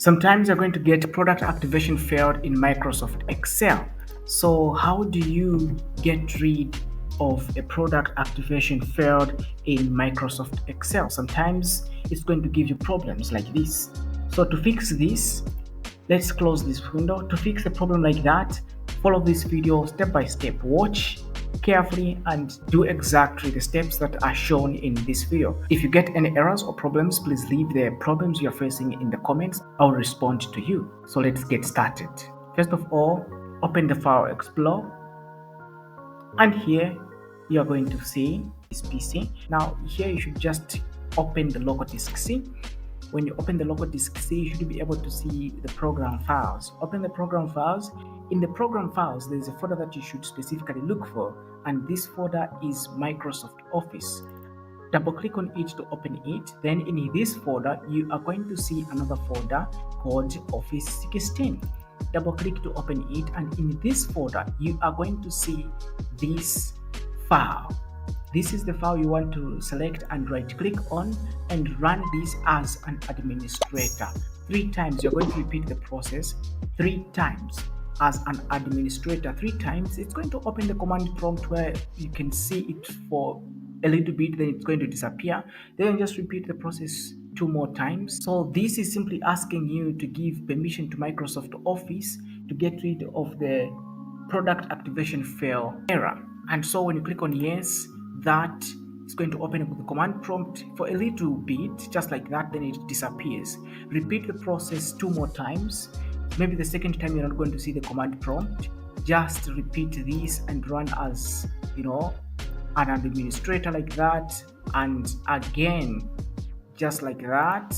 Sometimes you're going to get product activation failed in Microsoft Excel. So how do you get rid of a product activation failed in Microsoft Excel? Sometimes it's going to give you problems like this. So to fix this, let's close this window. To fix a problem like that, follow this video step by step. Watch carefully and do exactly the steps that are shown in this video. If you get any errors or problems, please leave the problems you're facing in the comments. I'll respond to you. So let's get started. First of all, open the File Explorer, and here you're going to see this PC. Now here you should just open the local disk C. When you open the local disk C, you should be able to see the program files. Open the program files. In the program files, there is a folder that you should specifically look for, and this folder is Microsoft Office. Double click on it to open it. Then in this folder, you are going to see another folder called Office 16. Double click to open it, and in this folder, you are going to see this file. This is the file you want to select and right click on and run this as an administrator. 3 times. You're going to repeat the process 3 times as an administrator. 3 times. It's going to open the command prompt where you can see it for a little bit, then it's going to disappear. Then just repeat the process 2 more times. So this is simply asking you to give permission to Microsoft Office to get rid of the product activation fail error. And so when you click on yes, that is going to open up the command prompt for a little bit, just like that, then it disappears. Repeat the process 2 more times. Maybe the second time you're not going to see the command prompt. Just repeat this and run as, an administrator like that, and again, just like that,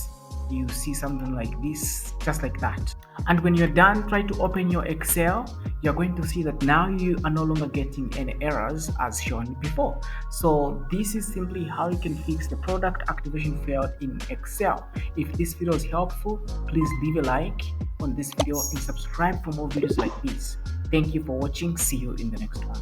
you see something like this, just like that. And when you're done, try to open your Excel. You're going to see that now you are no longer getting any errors as shown before. So this is simply how you can fix the product activation failed in Excel. If this video is helpful, please leave a like on this video and subscribe for more videos like this. Thank you for watching. See you in the next one.